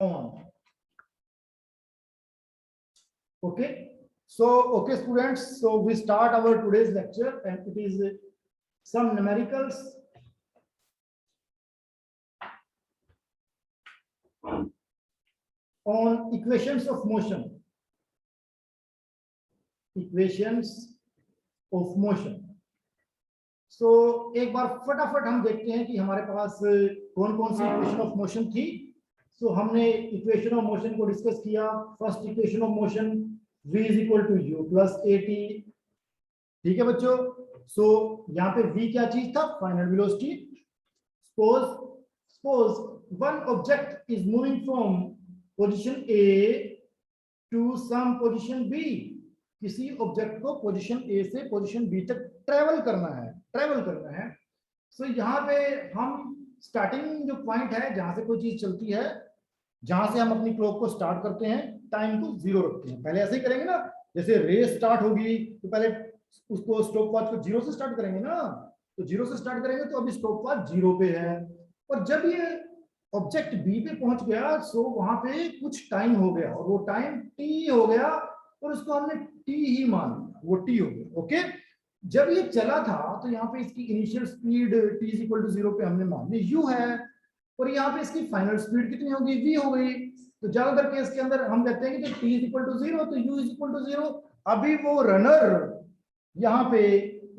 on. Okay, so okay students, so we start our today's lecture and it is some numericals on equations of motion. Equations of motion. So एक बार फटाफट हम देखते हैं कि हमारे पास कौन कौन सी इक्वेशन ऑफ मोशन थी. सो हमने इक्वेशन ऑफ मोशन को डिस्कस किया. First equation of motion v is equal to u plus at. ठीक है बच्चों. सो यहाँ पे v क्या चीज था? Final velocity. suppose one object is moving from position A to some position B. किसी ऑब्जेक्ट को पोजीशन A से पोजीशन B तक ट्रेवल करना है. सो यहाँ पे हम स्टार्टिंग जो पॉइंट है जहां से कोई चीज चलती है, जहां से हम अपनी क्लॉक को स्टार्ट करते हैं, टाइम को 0 रखते हैं. पहले ऐसे ही करेंगे ना, जैसे रेस स्टार्ट होगी तो पहले उसको स्टॉप वॉच को 0 से स्टार्ट करेंगे ना. तो 0 से स्टार्ट करेंगे तो अभी स्टॉप वॉच 0 पे है. और जब ये ऑब्जेक्ट बी पे पहुंच गया सो वहां पे कुछ टाइम हो गया और वो टाइम टी हो गया और उसको हमने टी ही मान लिया, वो टी हो गया. ओके, जब ये चला था तो यहाँ पे इसकी initial speed t is equal to 0 पे हमने मान ली u है और यहाँ पे इसकी फाइनल स्पीड कितनी होगी? v हो गई. तो ज्यादातर केस के अंदर हम कहते हैं कि t इज इक्वल टू 0 तो u इज इक्वल टू 0. अभी वो रनर यहाँ पे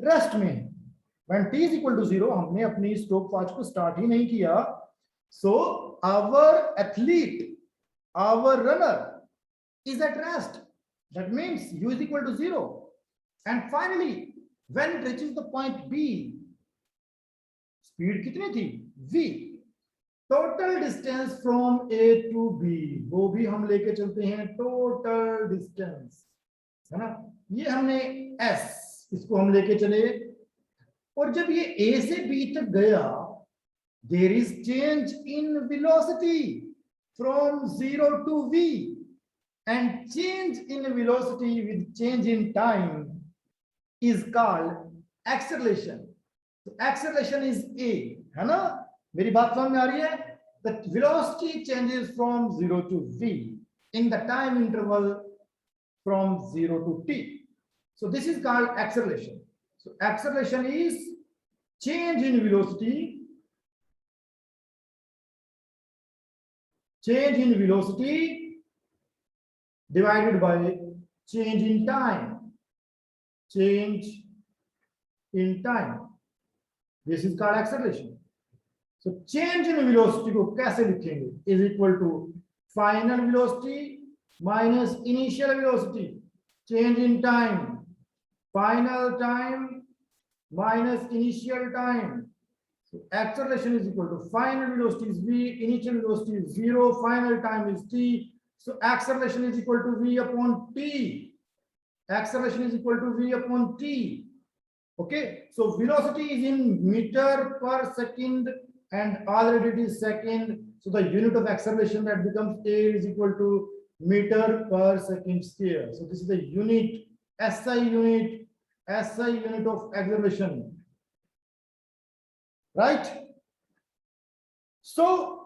रेस्ट में है. When t is equal to 0 हमने अपनी स्टॉप वॉच को स्टार्ट ही नहीं किया. So our athlete, our runner is at rest. That means u is equal to 0. And finally, when it reaches the point B, speed कितनी थी? v. Total distance from A to B, वो भी हम लेके चलते हैं total distance, है ना. ये हमने S, इसको हम लेके चले और जब ये A से B तक गया, there is change in velocity from 0 to V. And change in velocity with change in time is called acceleration. So acceleration is A, है ना. मेरी बात समझ में आ रही है? The velocity changes from 0 to V in the time interval from 0 to t. So this is called acceleration. So acceleration is change in velocity, divided by change in time. This is called acceleration. So change in velocity को कैसे लिखेंगे? Is equal to final velocity minus initial velocity. Change in time, final time minus initial time. So acceleration is equal to final velocity is v, initial velocity is 0, final time is t. So acceleration is equal to v upon t. Acceleration is equal to v upon t. Okay, so velocity is in meter per second and already it is second. So the unit of acceleration that becomes a is equal to meter per second square. So this is the unit, SI unit of acceleration. Right? So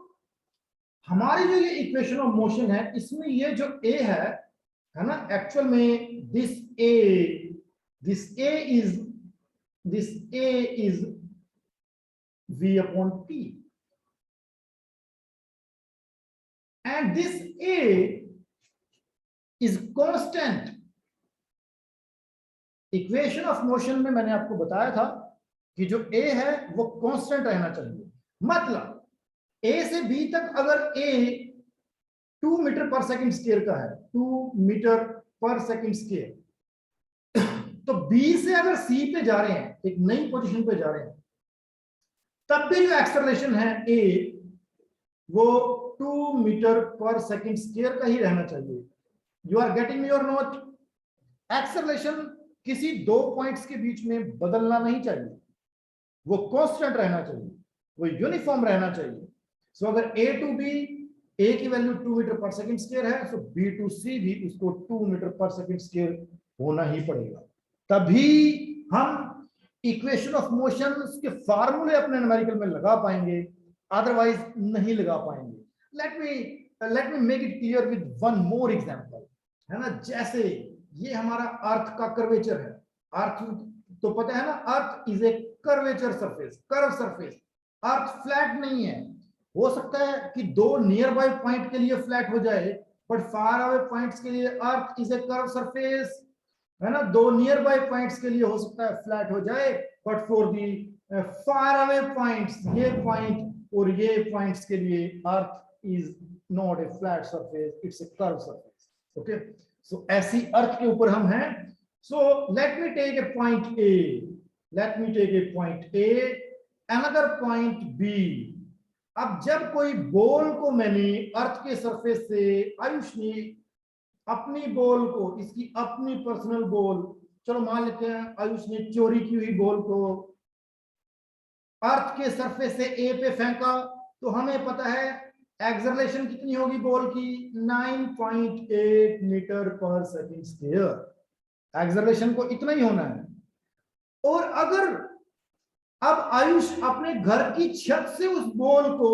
हमारी जो ये equation of motion है, इसमें ये जो a है ना, actual में this a is v upon t and this a is constant. Equation of motion में मैंने आपको बताया था कि जो a है वो कांस्टेंट रहना चाहिए. मतलब A से B तक अगर A 2 metre per second square का है, 2 मीटर पर सेकंड स्क्वायर, तो B से अगर C पे जा रहे हैं, एक नई पोजीशन पे जा रहे हैं, तब भी जो एक्सेलरेशन है A वो 2 मीटर पर सेकंड स्क्वायर का ही रहना चाहिए. You are getting your note? Acceleration किसी दो पॉइंट्स के बीच में बदलना नहीं चाहिए, वो कांस्टेंट रहना चाहिए, वो यूनिफॉर्म रहना चाहिए. सो अगर A टू B, A की value 2 metre per second square है, सो B टू C भी उसको 2 मीटर पर सेकंड स्क्वायर होना ही पड़ेगा. तभी हम इक्वेशन ऑफ मोशन के फार्मूले अपने न्यूमेरिकल में लगा पाएंगे, अदरवाइज नहीं लगा पाएंगे. Let me let me make it clear with one more example, है ना। जैसे ये हमारा अर्थ का कर्वेचर है, अर्थ तो पता है ना, earth is a curvature surface, curve surface. Earth flat नहीं है, हो सकता है कि दो नियर बाय पॉइंट के लिए फ्लैट हो जाए, बट फार अवे पॉइंट्स के लिए earth is a curve surface, है ना। दो नियर बाय पॉइंट्स के लिए हो सकता है फ्लैट हो जाए, but for the far away points, ये पॉइंट और ये पॉइंट्स के लिए earth is not a flat surface, it's a curve surface. Okay, so ऐसी अर्थ के ऊपर हम हैं। So let me take a point A, let me take a point A, another point B. अब जब कोई बॉल को मैंने अर्थ के सरफेस से, आयुष ने अपनी बॉल को, इसकी अपनी पर्सनल बॉल, चलो मान लेते हैं आयुष ने चोरी की हुई बॉल को अर्थ के सरफेस से ए पे फेंका, तो हमें पता है एक्सेलरेशन कितनी होगी बॉल की, 9.8 metre per second square. Acceleration को इतना ही होना है। और अगर अब आयुष अपने घर की छत से उस बॉल को,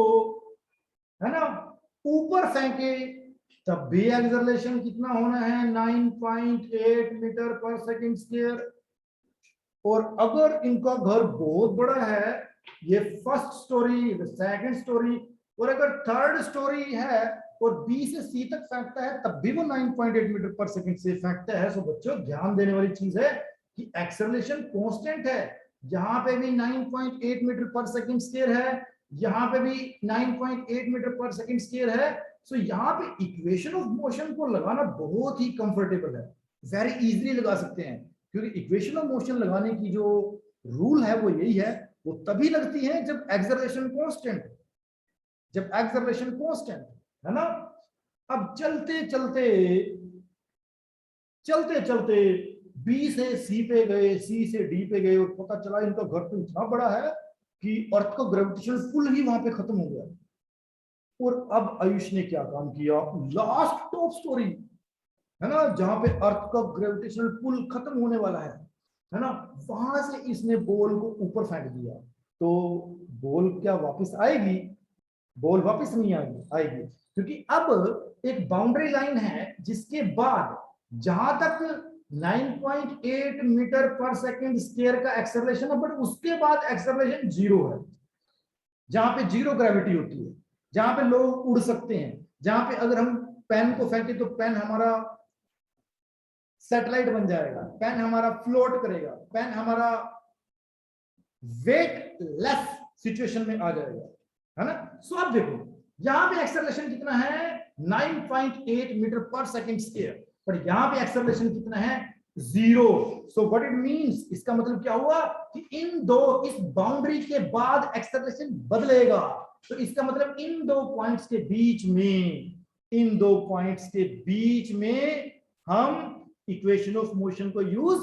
है ना, ऊपर फेंके, तब भी एक्सेलरेशन कितना होना है, 9.8 मीटर पर सेकंड स्क्वायर। और अगर इनका घर बहुत बड़ा है, ये फर्स्ट स्टोरी, सेकंड स्टोरी, और अगर थर्ड स्टोरी है और बी से सी तक फेंकता है, तब भी वो 9.8 मीटर पर सेकंड से फेंकता है। सो बच्चों ध्यान देने वाली चीज है कि एक्सेलरेशन कांस्टेंट है। यहाँ पे भी 9.8 मीटर पर सेकंड स्क्वायर है, यहाँ पे भी 9.8 मीटर पर सेकंड स्क्वायर है। सो यहाँ पे इक्वेशन ऑफ मोशन को लगाना बहुत ही कंफर्टेबल है, वेरी इजीली लगा सकते हैं, क्योंकि इक्वेशन ऑफ मोशन लगाने की जो रूल है वो यही है, वो तभी लगती है जब एक्सेलरेशन कांस्टेंट, जब एक्सेलरेशन कांस्टेंट है ना। अब चलते चलते चलते चलते बी से सी पे गए, सी से डी पे गए, और पता चला इनका घर तो इतना बड़ा है कि अर्थ का ग्रेविटेशनल पुल ही वहां पे खत्म हो गया। और अब आयुष ने क्या काम किया, लास्ट टॉप स्टोरी, है ना, जहां पे अर्थ का ग्रेविटेशनल पुल खत्म होने वाला है ना, वहां से इसने बॉल को ऊपर फेंक दिया। तो बॉल क्या वापस आएगी? बॉल वापस नहीं आएगी, क्योंकि अब एक बाउंड्री लाइन है जिसके बाद जहां तक 9.8 मीटर पर सेकंड स्क्वायर का एक्सेलरेशन है, बट उसके बाद एक्सेलरेशन जीरो है, जहां पे जीरो ग्रेविटी होती है, जहां पे लोग उड़ सकते हैं, जहां पे अगर हम पेन को फेंके तो पेन हमारा सैटेलाइट बन जाएगा, पेन हमारा फ्लोट करेगा, पेन हमारा वेटलेस सिचुएशन में आ जाएगा, है ना। सो अब देखो यहां पे एक्सेलरेशन कितना है, 9.8 मीटर पर सेकंड स्क्वायर, पर यहां पे एक्सेलरेशन कितना है, zero. So what it means, इसका मतलब क्या हुआ कि इस बाउंड्री के बाद एक्सेलरेशन बदलेगा। तो इसका मतलब इन दो पॉइंट्स के बीच में हम इक्वेशन ऑफ मोशन को यूज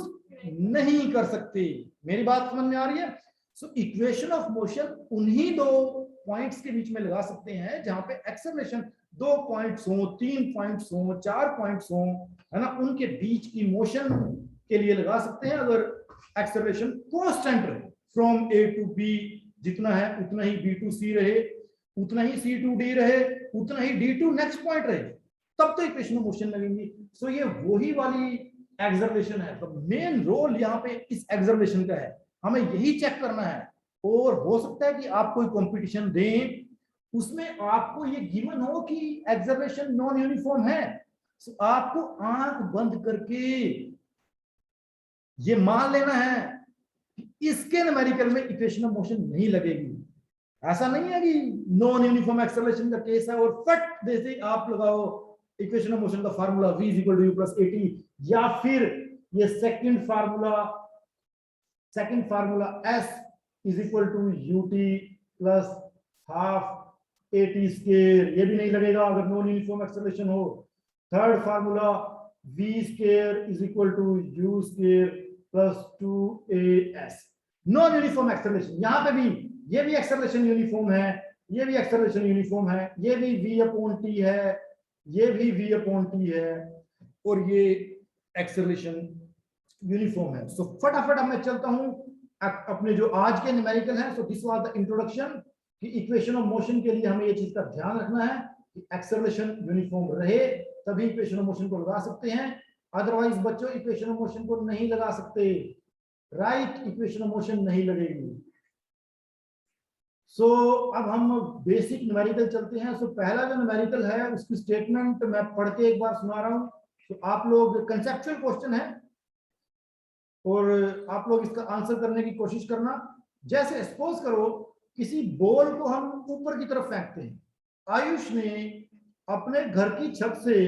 नहीं कर सकते। मेरी बात समझ में आ रही है? सो इक्वेशन ऑफ मोशन उन्हीं दो पॉइंट्स के बीच में लगा सकते हैं जहां पे एक्सेलरेशन 2 पॉइंट्स हो, 3 पॉइंट्स हो, 4 पॉइंट्स हो, है ना, उनके बीच की मोशन के लिए लगा सकते हैं अगर एक्सेलरेशन कांस्टेंट रहे, फ्रॉम ए टू बी जितना है उतना ही बी टू सी रहे, उतना ही सी टू डी रहे, उतना ही डी टू नेक्स्ट पॉइंट रहे, तब तो इक्वेशन ऑफ मोशन लगेंगी। सो ये वही वाली एक्सेलरेशन है। तो मेन रोल यहाँ पे इस एक्सेलरेशन का है, हमें यही चेक करना है। और हो सकता है कि आप कोई कंपटीशन दें, उसमें आपको ये गिवन हो कि एक्सेलरेशन नॉन यूनिफॉर्म है, तो आपको आंख बंद करके ये मान लेना है कि इसके न्यूमेरिकल में इक्वेशन ऑफ मोशन नहीं लगेगी। ऐसा नहीं है कि नॉन यूनिफॉर्म एक्सेलरेशन का केस है और फट जैसे आप लगाओ इक्वेशन ऑफ मोशन का फार्मूला v = u + at, या फिर ये second formula s = ut + ½ at², ये भी नहीं लगेगा अगर नॉन यूनिफॉर्म एक्सेलरेशन हो। Third formula v² = u² + 2as, non uniform acceleration. यहां पे भी ये भी एक्सेलरेशन यूनिफॉर्म है, ये भी एक्सेलरेशन यूनिफॉर्म है, ये भी v/t है, ये भी v/t है, और ये एक्सेलरेशन यूनिफॉर्म है। सो फटाफट अब मैं चलता हूं अपने जो आज के न्यूमेरिकल है। So this was the introduction कि इक्वेशन ऑफ मोशन के लिए हमें ये चीज का ध्यान रखना है एक्सेलरेशन यूनिफॉर्म रहे तभी इक्वेशन ऑफ मोशन को लगा सकते हैं, अदरवाइज बच्चों इक्वेशन ऑफ मोशन को नहीं लगा सकते, राइट इक्वेशन ऑफ मोशन नहीं लगेगी। सो अब हम बेसिक न्यूमेरिकल चलते हैं। सो पहला जो न्यूमेरिकल है उसकी स्टेटमेंट मैं पढ़ के एक बार सुना रहा हूं। तो आप लोग कंसेप्चुअल क्वेश्चन है और आप लोग इसका आंसर करने की कोशिश करना। जैसे सपोज करो किसी बॉल को हम ऊपर की तरफ फेंकते हैं। आयुष ने अपने घर की छत से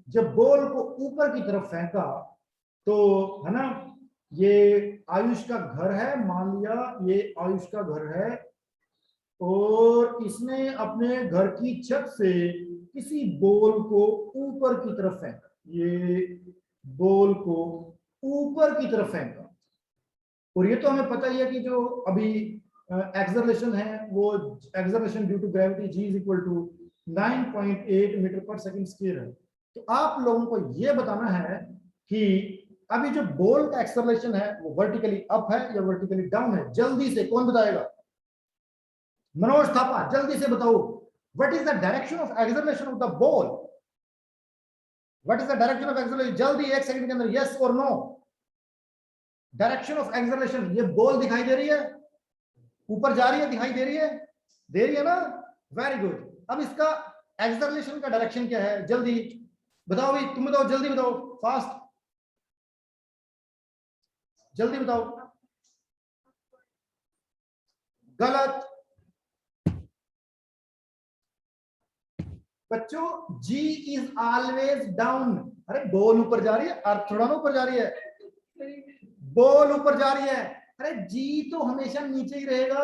जब बॉल को ऊपर की तरफ फेंका तो है ना, ये आयुष का घर है, मान लिया ये आयुष का घर है और इसने अपने घर की छत से किसी बॉल को ऊपर की तरफ फेंका, ये बॉल को ऊपर की तरफ फेंका। और ये तो हमें पता ही है कि जो अभी एक्सेलरेशन है वो acceleration due to gravity g is equal to 9.8 metre per second square है। तो आप लोगों को ये बताना है कि अभी जो बॉल का एक्सेलरेशन है वो वर्टिकली अप है या वर्टिकली डाउन है। जल्दी से कौन बताएगा? मनोज थापा, जल्दी से बताओ, what is the direction of acceleration of the ball? What is the direction of acceleration? जल्दी 1 सेकंड के अंदर यस और नो। डायरेक्शन ऑफ एक्सेलरेशन, ये बॉल दिखाई दे रही है, ऊपर जा रही है, दिखाई दे रही है ना? Very good. अब इसका एक्सेलरेशन का डायरेक्शन क्या है? जल्दी बताओ भाई, तुम बताओ, जल्दी बताओ, फास्ट, जल्दी बताओ। गलत बच्चों, जी इज ऑलवेज डाउन। अरे बॉल ऊपर जा रही है, अर्थ थोड़ा ना ऊपर जा रही है, बॉल ऊपर जा रही है। अरे जी तो हमेशा नीचे ही रहेगा,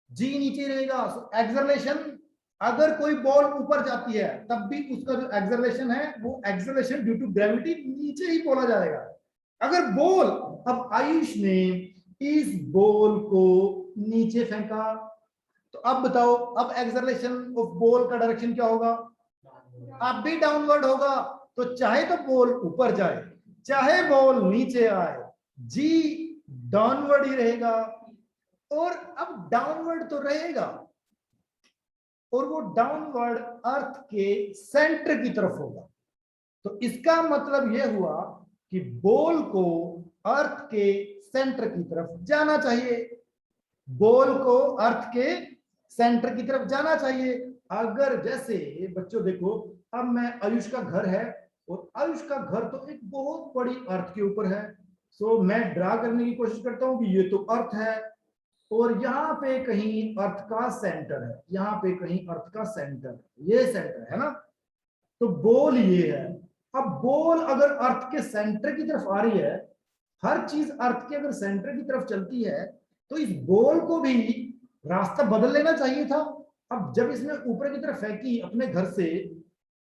जी नीचे ही रहेगा। सो एक्सेलरेशन, अगर कोई बॉल ऊपर जाती है तब भी उसका जो एक्सेलरेशन है वो एक्सेलरेशन ड्यू टू ग्रेविटी नीचे ही बोला जाएगा। अगर बॉल, अब आयुष ने इस बॉल को नीचे फेंका तो अब बताओ, अब एक्सेलरेशन ऑफ बॉल का डायरेक्शन क्या होगा? अब भी डाउनवर्ड होगा। तो चाहे तो बॉल ऊपर जाए चाहे बॉल नीचे आए, जी डाउनवर्ड ही रहेगा। और अब डाउनवर्ड तो रहेगा और वो डाउनवर्ड अर्थ के सेंटर की तरफ होगा। तो इसका मतलब यह हुआ कि बॉल को अर्थ के सेंटर की तरफ जाना चाहिए, बॉल को अर्थ के सेंटर की तरफ जाना चाहिए। अगर जैसे बच्चों देखो, अब मैं आयुष का घर है और आयुष का घर तो एक बहुत बड़ी अर्थ के ऊपर है। सो मैं ड्रा करने की कोशिश करता हूं कि ये तो अर्थ है और यहाँ पे कहीं अर्थ का सेंटर है, यहाँ पे कहीं अर्थ का सेंटर है, ये सेंटर है ना। तो बॉल ये है। अब बॉल अगर अर्थ के सेंटर की तरफ आ रही है, हर चीज अर्थ के अगर सेंटर की तरफ चलती है तो इस बॉल को भी रास्ता बदल लेना चाहिए था। अब जब इसने ऊपर की तरफ फेंकी अपने घर से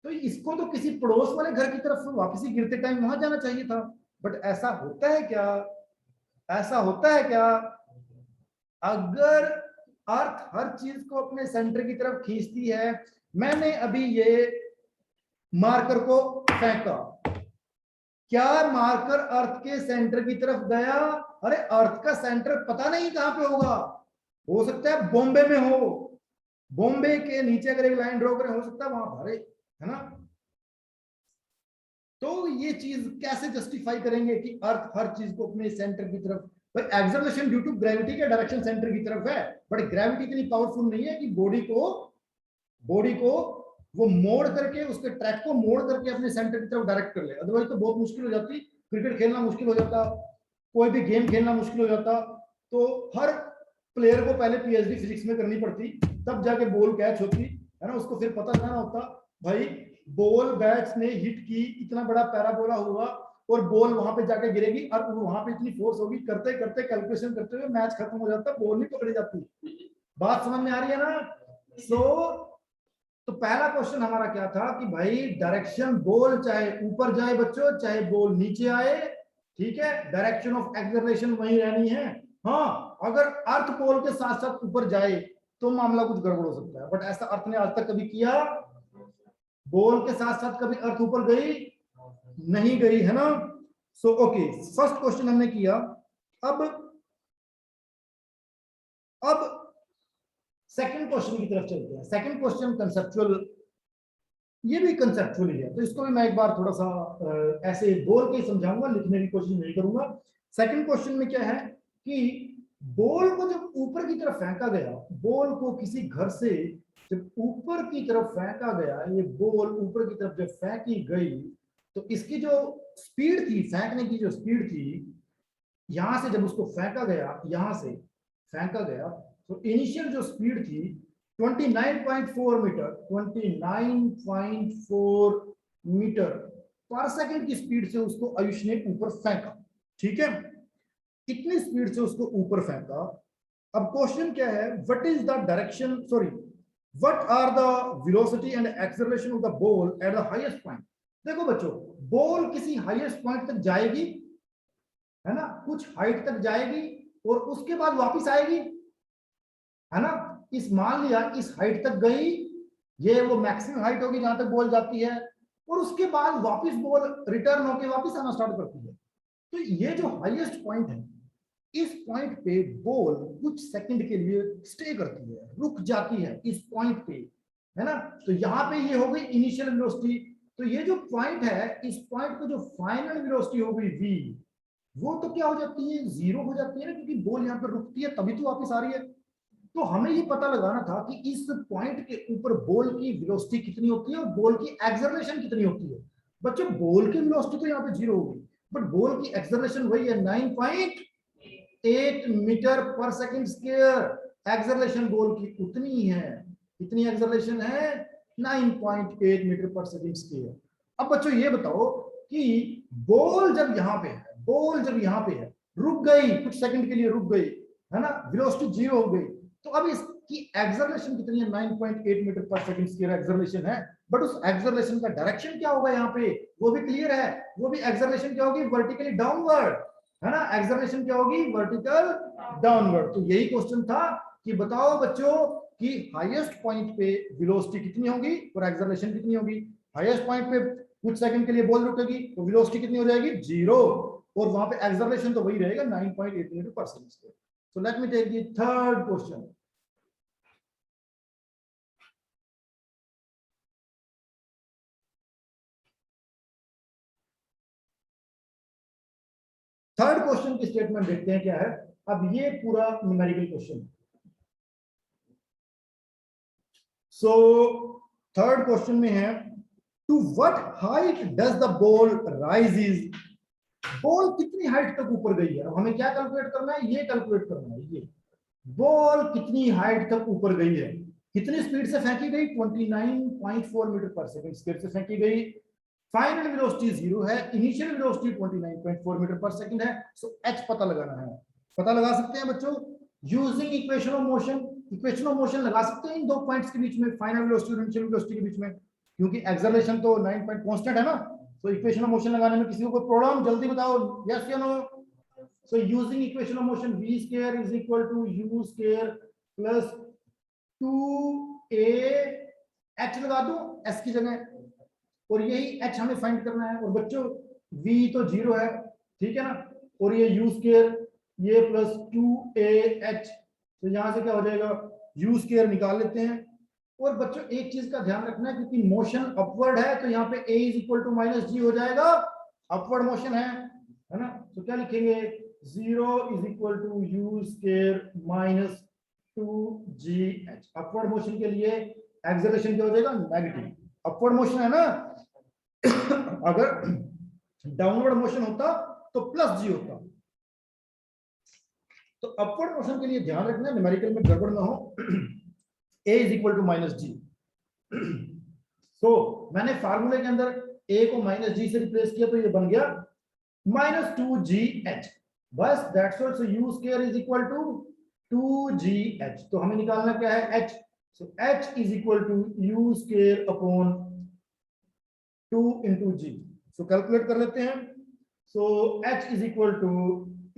तो इसको तो किसी पड़ोस वाले घर की तरफ वापस ही गिरते टाइम वहां जाना चाहिए था। बट ऐसा होता है क्या? ऐसा होता है क्या? अगर अर्थ हर चीज को अपने सेंटर की तरफ खींचती है, मैंने अभी ये मार्कर को फेंका, क्या मार्कर अर्थ के सेंटर की तरफ गया? अरे अर्थ का सेंटर पता नहीं कहां पे होगा, हो सकता है बॉम्बे में हो, बॉम्बे के नीचे अगर एक लाइन ड्रॉ करें हो सकता है वहां भरे, है ना। तो ये चीज कैसे जस्टिफाई करेंगे कि अर्थ हर चीज को अपने सेंटर की तरफ? भाई एक्सेलरेशन ड्यू टू ग्रेविटी के डायरेक्शन सेंटर की तरफ है, बट ग्रेविटी इतनी पावरफुल नहीं है कि बॉडी को वो मोड़ करके, उसके ट्रैक को मोड़ करके अपने सेंटर की तरफ डायरेक्ट कर ले। अदरवाइज तो बहुत मुश्किल हो जाती, क्रिकेट खेलना मुश्किल हो जाता, कोई भी गेम खेलना मुश्किल हो जाता। तो हर प्लेयर को पहले पीएचडी फिजिक्स में करनी पड़ती, तब जाके बॉल कैच होती, है ना। उसको फिर पता लगाना होता, भाई बॉल बैट्स ने हिट की, इतना बड़ा पैराबोला हुआ और बॉल वहां पे जाके गिरेगी और वहां पे इतनी फोर्स होगी, करते करते कैलकुलेशन करते हुए मैच खत्म हो जाता, बॉल नहीं पकड़ी जाती। बात समझ में आ रही है ना? तो पहला क्वेश्चन हमारा क्या था कि भाई डायरेक्शन, बॉल चाहे ऊपर जाए बच्चों चाहे बॉल नीचे आए, ठीक है, डायरेक्शन ऑफ एक्सेलरेशन वही रहनी है। हाँ, अगर अर्थ बॉल के साथ साथ ऊपर जाए तो मामला कुछ गड़बड़ हो सकता है, बट ऐसा अर्थ ने आज तक कभी किया? बॉल के साथ साथ कभी अर्थ ऊपर गई? नहीं गई, है ना। सो ओके, फर्स्ट क्वेश्चन हमने किया। अब सेकंड क्वेश्चन की तरफ चलते हैं। सेकंड क्वेश्चन कंसेप्चुअल, ये भी कंसेप्चुअल ही है, तो इसको भी मैं एक बार थोड़ा सा ऐसे बोल के समझाऊंगा, लिखने की कोशिश नहीं करूंगा। सेकंड क्वेश्चन में क्या है कि बॉल को जब ऊपर की तरफ फेंका गया, बॉल को किसी घर से जब ऊपर की तरफ फेंका गया, ये बॉल ऊपर की तरफ जब फेंकी गई, तो इसकी जो स्पीड थी, फेंकने की जो स्पीड थी, यहां से जब उसको फेंका गया, यहां से फेंका गया, तो इनिशियल जो स्पीड थी 29.4 मीटर, 29.4 मीटर पर सेकंड की स्पीड से उसको आयुष ने ऊपर फेंका। ठीक है, इतनी स्पीड से उसको ऊपर फेंका। अब क्वेश्चन क्या है, what is the direction, sorry, what are the velocity and acceleration of the ball at the highest point. देखो बच्चों, बॉल किसी हाईएस्ट पॉइंट तक जाएगी, है ना, कुछ हाइट तक जाएगी और उसके बाद वापस आएगी, है ना। इस मान लिया इस हाइट तक गई, ये वो मैक्सिमम हाइट होगी जहां तक बॉल जाती है, और उसके बाद वापस बॉल रिटर्न होके वापस आना स्टार्ट करती है। तो ये जो हाईएस्ट पॉइंट है, इस पॉइंट पे बॉल कुछ सेकंड के लिए स्टे करती है, रुक जाती है इस पॉइंट पे, है ना। तो यहाँ पे ये हो गई इनिशियल वेलोसिटी। तो ये जो पॉइंट है, इस पॉइंट पे जो फाइनल वेलोसिटी हो गई v, वो तो क्या हो जाती है, 0 हो जाती है ना, क्योंकि बॉल यहाँ पे रुकती है तभी तो वापस आ रही है। तो हमें ये पता लगाना था कि इस पॉइंट के ऊपर बॉल की वेलोसिटी कितनी होती है और बॉल की एक्सेलरेशन कितनी होती है। बच्चों, बॉल की वेलोसिटी तो यहाँ पे 0 होगी, बट बॉल की एक्सेलरेशन वही है, 9.8 metre per second square. Acceleration ball की उतनी है, कितनी एक्सेलरेशन है, 9.8 मीटर पर सेकंड स्क्वायर। अब बच्चों ये बताओ कि बॉल जब यहाँ पे है, बॉल जब यहाँ पे है, रुक गई, कुछ सेकंड के लिए रुक गई, है ना, वेलोसिटी 0 हो गई, तो अब इसकी एक्सेलरेशन कितनी है, 9.8 metre per second square acceleration है। बट उस एक्सेलरेशन का डायरेक्शन क्या होगा यहाँ पे, वो भी क्लियर है, वो भी एक्सेलरेशन क्या होगी, वर्टिकली डाउनवर्ड, है ना। एक्सेलरेशन क्या होगी, वर्टिकल डाउनवर्ड। तो यही क्वेश्चन था कि बताओ बच्चों कि हाईएस्ट पॉइंट पे वेलोसिटी कितनी होगी और एक्सेलरेशन कितनी होगी। हाईएस्ट पॉइंट पे कुछ सेकंड के लिए बॉल रुकेगी तो वेलोसिटी कितनी हो जाएगी, 0, और वहां पे एक्सेलरेशन तो वही रहेगा, 9.8 metre per second square. So let me take the third question. Third question की स्टेटमेंट देखते हैं क्या है। अब ये पूरा numerical question. So third question में है, to what height does the ball rises. Ball कितनी हाइट तक ऊपर गई है, हमें क्या कैलकुलेट करना है, ये कैलकुलेट करना है, ये बॉल कितनी हाइट तक ऊपर गई है, कितनी स्पीड से फेंकी गई, 29.4 मीटर पर सेकंड स्पीड से फेंकी गई। फाइनल वेलोसिटी 0 है, initial velocity 29.4 metre per second है। सो एच पता लगाना है। पता लगा सकते हैं बच्चों using equation of motion. Equation of motion लगा सकते हैं इन दो पॉइंट्स के बीच में, फाइनल वेलोसिटी और इनिशियल वेलोसिटी के बीच में, क्योंकि एक्सेलरेशन तो 9 पॉइंट कांस्टेंट है ना। तो इक्वेशन ऑफ मोशन लगाने में किसी को कोई प्रॉब्लम, जल्दी बताओ, यस या no. So using equation of motion v square is equal to u square plus 2a, h लगा दो s की जगह, और यही h हमें फाइंड करना है। और बच्चों v तो 0 है, ठीक है ना, और ये u स्क्वायर, ये प्लस 2ah, तो यहां से क्या हो जाएगा, u स्क्वायर निकाल लेते हैं। और बच्चों एक चीज का ध्यान रखना है, क्योंकि मोशन अपवर्ड है, तो यहाँ पे a is equal to minus g हो जाएगा, अपवर्ड मोशन है ना। तो क्या लिखेंगे, 0 is equal to u square minus 2gh। Upward motion के लिए एक्सेलरेशन क्या हो जाएगा, नेगेटिव। अपवर्ड मोशन है ना, अगर डाउनवर्ड मोशन होता तो प्लस जी होता। तो अपवर्ड मोशन के लिए ध्यान रखना, न्यूमेरिकल में गड़बड़ ना हो, a is equal to minus g. तो मैंने फार्मूले के अंदर a को माइनस जी से रिप्लेस किया, तो ये बन गया माइनस 2gh, बस that's all. So u square is equal to 2gh। तो हमें निकालना क्या है, h। So h is equal to u square upon 2 into g. So calculate कर लेते हैं। So h is equal to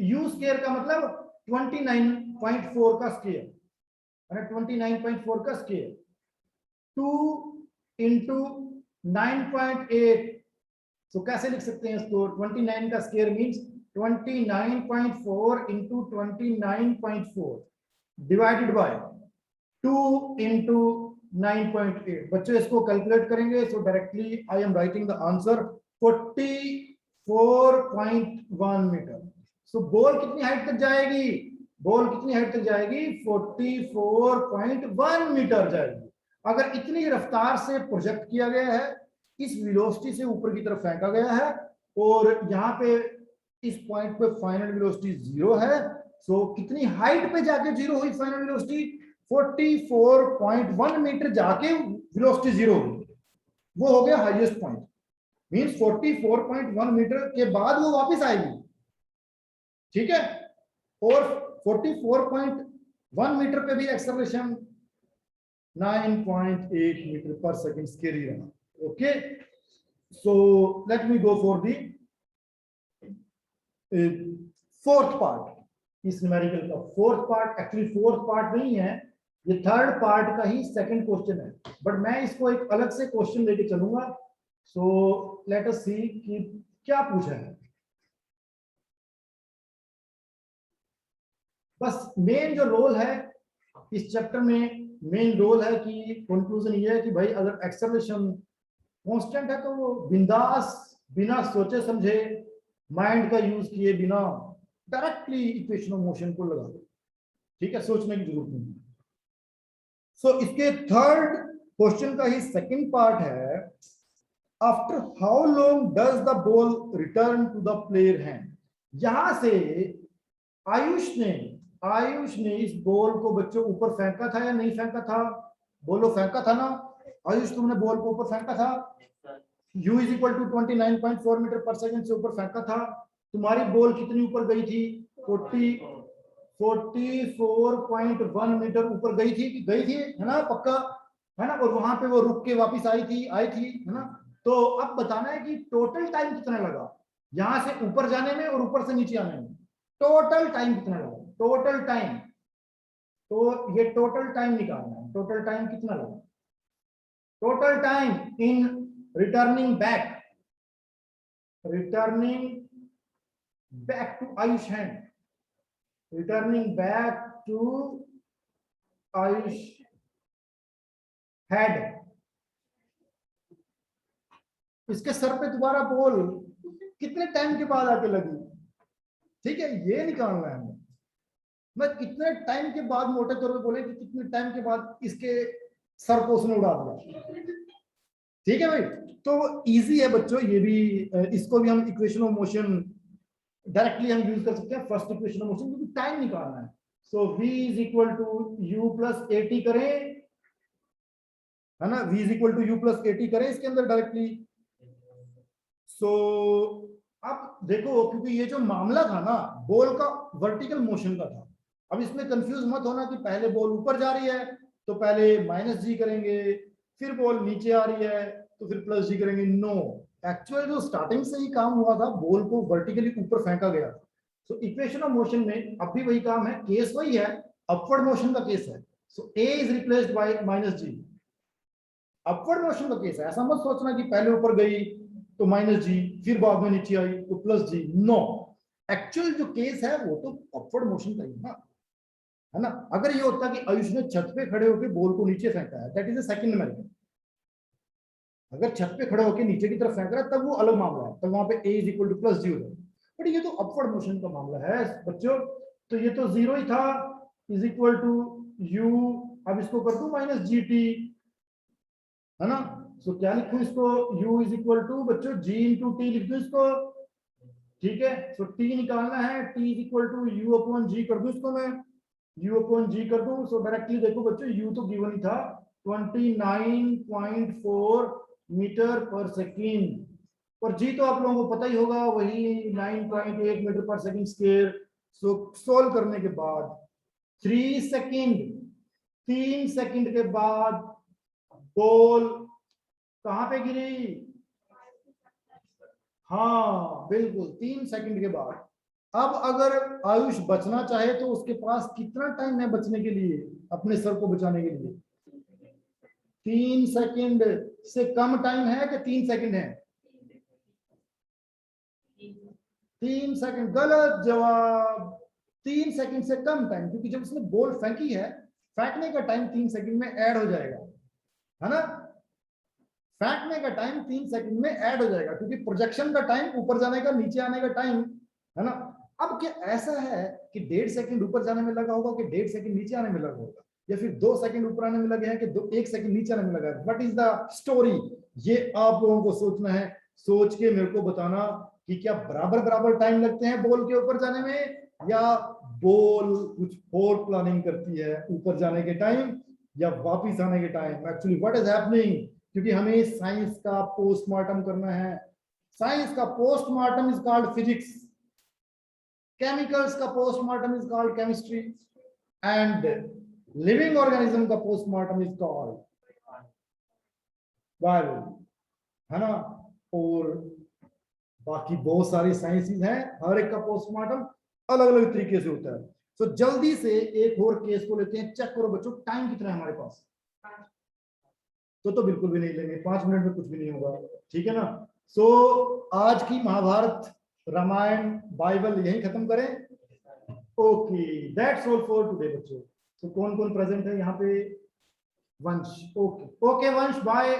u square का मतलब 29.4 का स्क्वायर, 29.4 का स्क्वायर, 2 इंटू 9.8। तो कैसे लिख सकते हैं इसको, 29 का square means 29.4 into 29.4 divided by 2 into 9.8। बच्चों इसको कैलकुलेट करेंगे, so directly I am writing the answer 44.1 metre. So ball कितनी हाइट तक जाएगी? बॉल कितनी हाइट तक जाएगी? 44.1 मीटर जाएगी। अगर इतनी रफ्तार से प्रोजेक्ट किया गया है, इस वेलोसिटी से ऊपर की तरफ फेंका गया है, और यहाँ पे इस पॉइंट पे फाइनल वेलोसिटी 0 है, सो कितनी हाइट पे जाके 0 हुई फाइनल वेलोसिटी? 44.1 मीटर जाके वेलोसिटी 0 हुई, वो हो गया हाईएस्ट पॉइंट। मींस 44.1 मीटर के बाद वो वापस आएगी, ठीक है। और 44.1 मीटर पे भी acceleration 9.8 metre per second square रहा। Okay, so let me go for the fourth part. इस न्यूमेरिकल का fourth part, actually fourth part नहीं है, ये थर्ड पार्ट का ही सेकंड क्वेश्चन है, बट मैं इसको एक अलग से क्वेश्चन लेके चलूंगा। सो लेट अस सी कि क्या पूछा है। बस मेन जो रोल है इस चैप्टर में, मेन रोल है कि कंक्लूजन ये है कि भाई अगर एक्सेलरेशन कांस्टेंट है तो वो बिंदास, बिना सोचे समझे, माइंड का यूज किए बिना डायरेक्टली इक्वेशन ऑफ मोशन को लगा दो, ठीक है, सोचने की जरूरत नहीं। सो इसके थर्ड क्वेश्चन का ही सेकंड पार्ट है, after how long does the ball return to the player hand. यहां से आयुष ने इस बॉल को बच्चों ऊपर फेंका था या नहीं फेंका था? बोलो, फेंका था ना आयुष? तुमने बॉल को ऊपर फेंका था, u is equal to 29.4 metre per second से ऊपर फेंका था। तुम्हारी बॉल कितनी ऊपर गई थी? 44.1 मीटर ऊपर गई थी, गई थी, है ना, पक्का है ना? और वहां पे वो रुक के वापस आई थी, है ना? तो अब बताना है कि टोटल टाइम कितना लगा यहां से ऊपर जाने में और ऊपर से नीचे आने में। टोटल टाइम कितना लगा? टोटल टाइम, तो ये टोटल टाइम निकालना है। टोटल टाइम कितना लगा? Total time in returning back to Ayush hand, returning back to Ayush head. इसके सर पे दोबारा बॉल कितने टाइम के बाद आके लगी, ठीक है, ये निकालना है हमें। मैं कितने टाइम के बाद, मोटे तौर पे बोले कि कितने टाइम के बाद इसके सर को उसने उड़ा दिया, ठीक है भाई। तो इजी है बच्चों, ये भी, इसको भी हम इक्वेशन ऑफ मोशन डायरेक्टली हम यूज कर सकते हैं, फर्स्ट इक्वेशन ऑफ मोशन, क्योंकि टाइम निकालना है। So v is equal to u plus at करें, है ना, v is equal to u plus at करें इसके अंदर डायरेक्टली। सो अब देखो, क्योंकि ये जो मामला था ना बॉल का वर्टिकल मोशन का था, अब इसमें कंफ्यूज मत होना कि पहले बॉल ऊपर जा रही है तो पहले माइनस जी करेंगे, फिर बॉल नीचे आ रही है तो फिर प्लस जी करेंगे। नो, एक्चुअली जो स्टार्टिंग से ही काम हुआ था, बॉल को वर्टिकली ऊपर फेंका गया। सो इक्वेशन ऑफ मोशन में अब भी वही काम है, केस वही है, अपवर्ड मोशन का केस है। So A is replaced by minus g, upward motion का केस है। ऐसा मत सोचना कि पहले ऊपर गई तो माइनस जी, फिर बाद में नीचे आई तो प्लस जी। नो, एक्चुअल जो केस है वो तो अपवर्ड मोशन का ही ना, है ना। अगर ये होता कि आयुष ने छत पे खड़े होकर बॉल को नीचे फेंका है, that is a second numerical. अगर छत पे खड़े होकर नीचे की तरफ फेंक रहा है तब वो अलग मामला है, तब वहां पे a is equal two plus 0 है। बट ये तो अपवर्ड मोशन का मामला है बच्चों, तो ये तो 0 ही था, इज इक्वल टू u, अब इसको कर दूं माइनस जी टी, है ना। सो क्या लिखूं इसको? u इज इक्वल टू बच्चों g इंटू टी लिख दूं इसको, ठीक है। सो t निकालना है, t is equal to u upon g कर दूं इसको मैं, u अपॉन g कर दूं। सो डायरेक्टली देखो बच्चों, u तो गिवन ही था 29.4 मीटर पर सेकेंड, और जी तो आप लोगों को पता ही होगा, वही 9.8 मीटर पर सेकेंड स्क्वायर। सो सोल्व करने के बाद 3 सेकंड के बाद बॉल कहां पे गिरी? हाँ बिल्कुल, 3 सेकंड के बाद। अब अगर आयुष बचना चाहे तो उसके पास कितना टाइम है बचने के लिए, अपने सर को बचाने के लिए? 3 सेकंड से कम टाइम है कि 3 सेकंड है? 3 सेकंड, गलत जवाब। 3 सेकंड से कम टाइम, क्योंकि जब उसने बॉल फेंकी है फेंकने का टाइम 3 सेकंड में ऐड हो जाएगा, है ना। फेंकने का टाइम 3 सेकंड में ऐड हो जाएगा, क्योंकि प्रोजेक्शन का टाइम ऊपर जाने का नीचे आने का टाइम, है ना। अब क्या ऐसा है कि 1.5 सेकंड ऊपर जाने में लगा होगा कि 1.5 सेकंड नीचे आने में लगा होगा, या फिर 2 सेकंड ऊपर आने में लगे हैं कि 1 सेकंड नीचे आने में लगा है? व्हाट इज द स्टोरी, ये आप लोगों को सोचना है। सोच के मेरे को बताना कि क्या बराबर बराबर टाइम लगते हैं बॉल के ऊपर जाने में, या बॉल कुछ और प्लानिंग करती है ऊपर जाने के टाइम या वापिस आने के time. Actually what is happening, क्योंकि हमें साइंस का पोस्टमार्टम करना है। साइंस का postmortem is called physics, chemicals का postmortem is called chemistry, and living organism का पोस्टमार्टम इज कॉल्ड बायोलॉजी, है ना। और बाकी बहुत सारी साइंसेस हैं, हर एक का पोस्टमार्टम अलग अलग तरीके से होता है। तो जल्दी से एक और केस को लेते हैं, चेक करो बच्चों टाइम कितना है हमारे पास। तो बिल्कुल भी नहीं लेंगे, 5 मिनट में कुछ भी नहीं होगा, ठीक है ना। सो आज की महाभारत रामायण बाइबल यही खत्म करें। Okay, that's all for today बच्चों। तो कौन कौन प्रेजेंट है यहाँ पे? वंश, ओके ओके वंश, बाय।